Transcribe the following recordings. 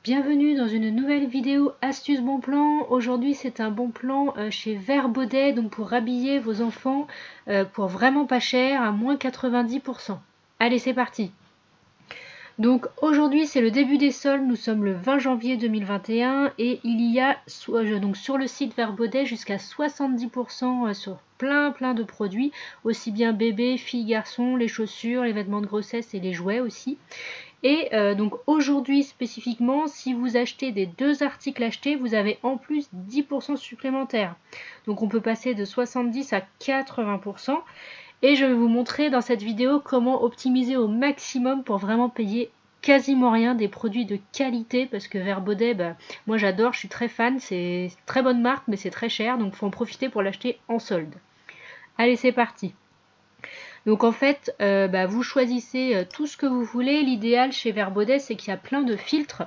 Bienvenue dans une nouvelle vidéo astuce bon plan. Aujourd'hui c'est un bon plan chez Vert Baudet, donc pour habiller vos enfants pour vraiment pas cher, à moins 90%. Allez, c'est parti. Donc aujourd'hui c'est le début des soldes, nous sommes le 20 janvier 2021 et il y a donc sur le site Vert Baudet jusqu'à 70% sur plein de produits, aussi bien bébé, filles, garçons, les chaussures, les vêtements de grossesse et les jouets aussi. Et donc aujourd'hui spécifiquement, si vous achetez des 2 articles achetés, vous avez en plus 10% supplémentaires. Donc on peut passer de 70 à 80%. Et je vais vous montrer dans cette vidéo comment optimiser au maximum pour vraiment payer quasiment rien, des produits de qualité, parce que Vert Baudet, moi j'adore, je suis très fan, c'est une très bonne marque, mais c'est très cher, donc il faut en profiter pour l'acheter en solde. Allez, c'est parti. Donc en fait, vous choisissez tout ce que vous voulez. L'idéal chez Vert Baudet, c'est qu'il y a plein de filtres.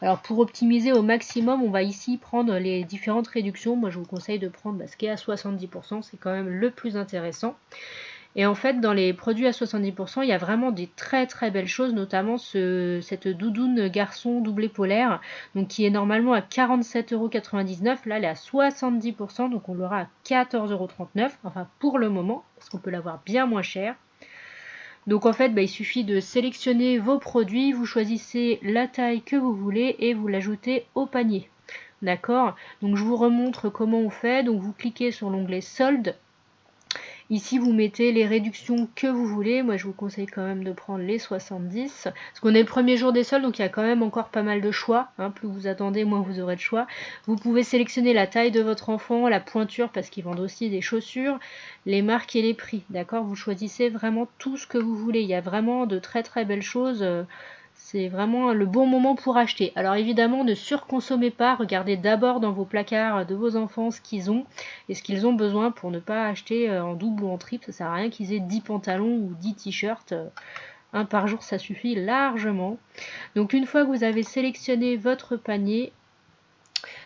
Alors pour optimiser au maximum, on va ici prendre les différentes réductions. Moi je vous conseille de prendre ce qui est à 70%, c'est quand même le plus intéressant. Et en fait, dans les produits à 70%, il y a vraiment des très belles choses, notamment cette doudoune garçon doublé polaire, donc qui est normalement à 47,99 €. Là, elle est à 70%, donc on l'aura à 14,39 €, enfin pour le moment, parce qu'on peut l'avoir bien moins cher. Donc en fait, il suffit de sélectionner vos produits, vous choisissez la taille que vous voulez et vous l'ajoutez au panier. D'accord? Donc je vous remontre comment on fait. Donc vous cliquez sur l'onglet solde. Ici, vous mettez les réductions que vous voulez. Moi, je vous conseille quand même de prendre les 70. Parce qu'on est le premier jour des soldes, donc il y a quand même encore pas mal de choix. Plus vous attendez, moins vous aurez de choix. Vous pouvez sélectionner la taille de votre enfant, la pointure, parce qu'ils vendent aussi des chaussures, les marques et les prix. D'accord? Vous choisissez vraiment tout ce que vous voulez. Il y a vraiment de très belles choses. C'est vraiment le bon moment pour acheter. Alors évidemment, ne surconsommez pas. Regardez d'abord dans vos placards de vos enfants ce qu'ils ont et ce qu'ils ont besoin pour ne pas acheter en double ou en triple. Ça sert à rien qu'ils aient 10 pantalons ou 10 t-shirts. Un par jour, ça suffit largement. Donc une fois que vous avez sélectionné votre panier,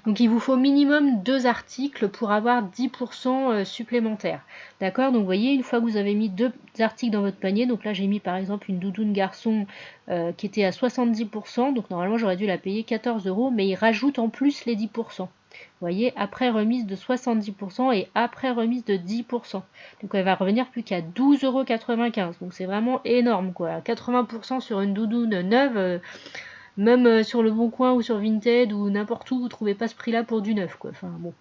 donc il vous faut minimum 2 articles pour avoir 10% supplémentaires. D'accord? Donc vous voyez, une fois que vous avez mis 2 articles dans votre panier, donc là j'ai mis par exemple une doudoune garçon qui était à 70%, donc normalement j'aurais dû la payer 14 €, mais il rajoute en plus les 10%. Vous voyez, après remise de 70% et après remise de 10%. Donc elle va revenir plus qu'à 12,95 €. Donc c'est vraiment énorme quoi. 80% sur une doudoune neuve. Même sur le Bon Coin ou sur Vinted ou n'importe où, vous ne trouvez pas ce prix-là pour du neuf, quoi. Enfin, bon.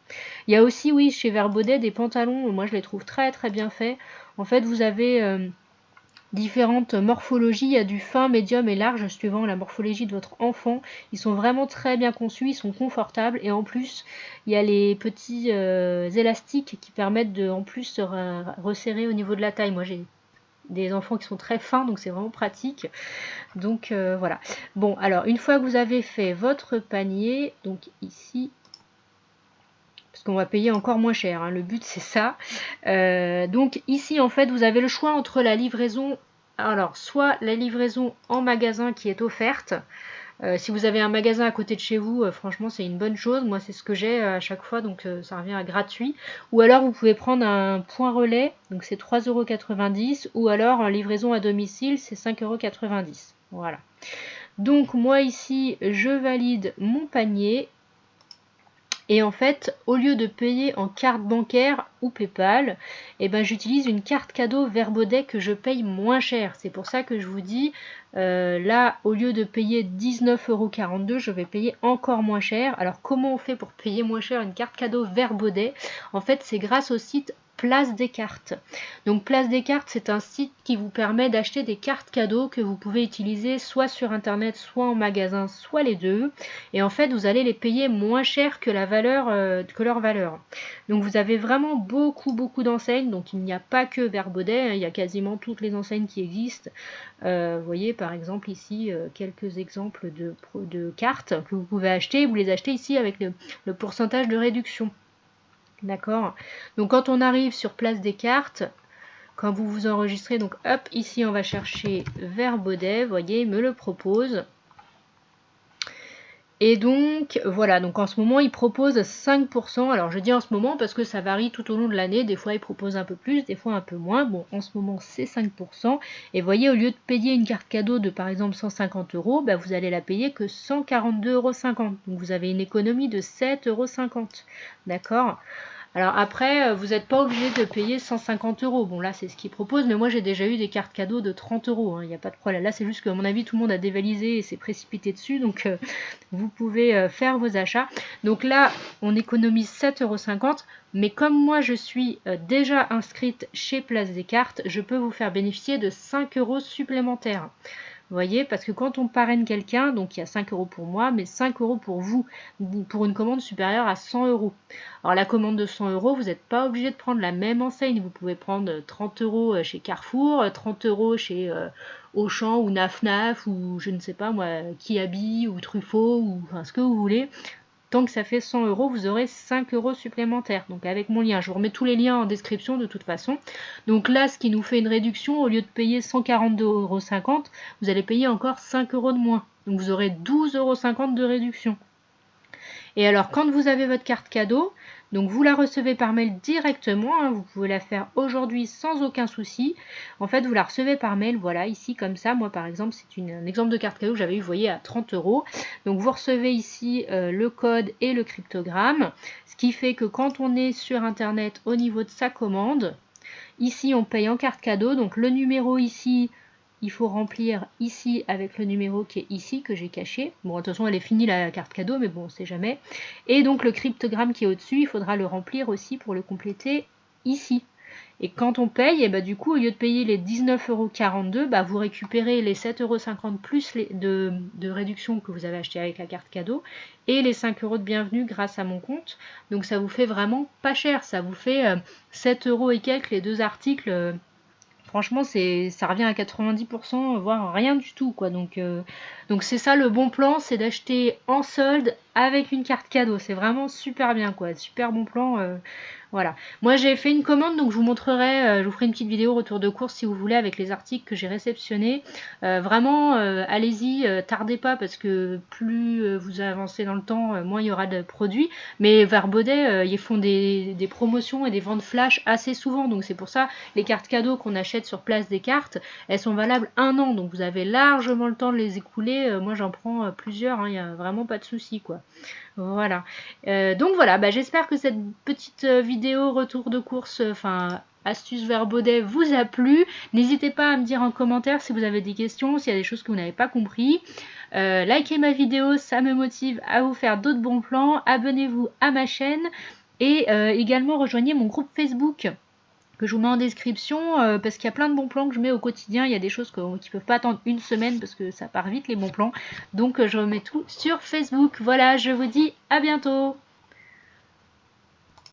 Il y a aussi, oui, chez Vert Baudet, des pantalons. Moi, je les trouve très bien faits. En fait, vous avez différentes morphologies. Il y a du fin, médium et large, suivant la morphologie de votre enfant. Ils sont vraiment très bien conçus, ils sont confortables. Et en plus, il y a les petits élastiques qui permettent de, en plus, se resserrer au niveau de la taille. Moi, j'ai des enfants qui sont très fins, donc c'est vraiment pratique. Donc voilà. Bon, alors une fois que vous avez fait votre panier, donc ici, parce qu'on va payer encore moins cher, le but c'est ça. Donc ici en fait vous avez le choix entre la livraison, alors soit la livraison en magasin qui est offerte. Si vous avez un magasin à côté de chez vous, franchement c'est une bonne chose. Moi c'est ce que j'ai à chaque fois, donc ça revient à gratuit. Ou alors vous pouvez prendre un point relais, donc c'est 3,90 €, ou alors en livraison à domicile c'est 5,90 €. Voilà. Donc moi ici je valide mon panier. Et en fait, au lieu de payer en carte bancaire ou PayPal, j'utilise une carte cadeau Vert Baudet que je paye moins cher. C'est pour ça que je vous dis, là, au lieu de payer 19,42 €, je vais payer encore moins cher. Alors, comment on fait pour payer moins cher une carte cadeau Vert Baudet? En fait, c'est grâce au site Place des Cartes. Donc Place des Cartes, c'est un site qui vous permet d'acheter des cartes cadeaux que vous pouvez utiliser soit sur internet, soit en magasin, soit les deux. Et en fait, vous allez les payer moins cher que leur valeur. Donc vous avez vraiment beaucoup d'enseignes. Donc il n'y a pas que Vert Baudet, il y a quasiment toutes les enseignes qui existent. Vous voyez par exemple ici quelques exemples de cartes que vous pouvez acheter. Vous les achetez ici avec le pourcentage de réduction. D'accord? Donc quand on arrive sur Place des Cartes, quand vous vous enregistrez, donc hop, ici on va chercher Vert Baudet, vous voyez, il me le propose. Et donc voilà, donc en ce moment ils proposent 5%. Alors je dis en ce moment parce que ça varie tout au long de l'année. Des fois ils proposent un peu plus, des fois un peu moins. Bon, en ce moment c'est 5%. Et voyez, au lieu de payer une carte cadeau de par exemple 150 €, bah, vous allez la payer que 142,50 €. Donc vous avez une économie de 7,50 €. D'accord? Alors après, vous n'êtes pas obligé de payer 150 €. Bon là c'est ce qu'ils proposent, mais moi j'ai déjà eu des cartes cadeaux de 30 €, hein, il n'y a pas de problème. Là c'est juste qu'à mon avis tout le monde a dévalisé et s'est précipité dessus, donc vous pouvez faire vos achats. Donc là on économise 7,50 €, mais comme moi je suis déjà inscrite chez Place des Cartes, je peux vous faire bénéficier de 5 € supplémentaires. Vous voyez, parce que quand on parraine quelqu'un, donc il y a 5 € pour moi, mais 5 € pour vous, pour une commande supérieure à 100 €. Alors la commande de 100 €, vous n'êtes pas obligé de prendre la même enseigne. Vous pouvez prendre 30 € chez Carrefour, 30 € chez Auchan ou Naf ou je ne sais pas moi, Kiabi ou Truffaut ou enfin, ce que vous voulez. Tant que ça fait 100 €, vous aurez 5 € supplémentaires. Donc avec mon lien, je vous remets tous les liens en description de toute façon. Donc là, ce qui nous fait une réduction, au lieu de payer 142,50 €, vous allez payer encore 5 € de moins. Donc vous aurez 12,50 € de réduction. Et alors, quand vous avez votre carte cadeau, donc vous la recevez par mail directement, hein, vous pouvez la faire aujourd'hui sans aucun souci. En fait, vous la recevez par mail, voilà, ici comme ça. Moi, par exemple, c'est un exemple de carte cadeau que j'avais eu, vous voyez, à 30 €. Donc, vous recevez ici le code et le cryptogramme, ce qui fait que quand on est sur Internet au niveau de sa commande, ici, on paye en carte cadeau. Donc, le numéro ici, il faut remplir ici avec le numéro qui est ici, que j'ai caché. Bon, de toute façon, elle est finie la carte cadeau, mais bon, on sait jamais. Et donc, le cryptogramme qui est au-dessus, il faudra le remplir aussi pour le compléter ici. Et quand on paye, et bah, du coup, au lieu de payer les 19,42 €, bah, vous récupérez les 7,50 € plus de réduction que vous avez acheté avec la carte cadeau et les 5 € de bienvenue grâce à mon compte. Donc ça vous fait vraiment pas cher. Ça vous fait 7 € et quelques les deux articles. Franchement, ça revient à 90%, voire rien du tout, quoi. Donc c'est ça le bon plan, c'est d'acheter en solde avec une carte cadeau. C'est vraiment super bien, quoi. Super bon plan. Voilà. Moi, j'ai fait une commande, donc je vous montrerai, je vous ferai une petite vidéo retour de course si vous voulez avec les articles que j'ai réceptionnés. Vraiment, allez-y, tardez pas parce que plus vous avancez dans le temps, moins il y aura de produits. Mais vers Baudet, ils font des promotions et des ventes flash assez souvent, donc c'est pour ça les cartes cadeaux qu'on achète sur Place des Cartes, elles sont valables 1 an, donc vous avez largement le temps de les écouler. Moi, j'en prends plusieurs, il n'y a vraiment pas de souci, quoi. Voilà. Donc voilà, bah, j'espère que cette petite vidéo retour de course, enfin astuce vers Baudet vous a plu. N'hésitez pas à me dire en commentaire si vous avez des questions, s'il y a des choses que vous n'avez pas compris. Likez ma vidéo, ça me motive à vous faire d'autres bons plans. Abonnez-vous à ma chaîne et également rejoignez mon groupe Facebook que je vous mets en description parce qu'il y a plein de bons plans que je mets au quotidien. Il y a des choses qui ne peuvent pas attendre une semaine parce que ça part vite les bons plans. Donc je remets tout sur Facebook. Voilà, je vous dis à bientôt.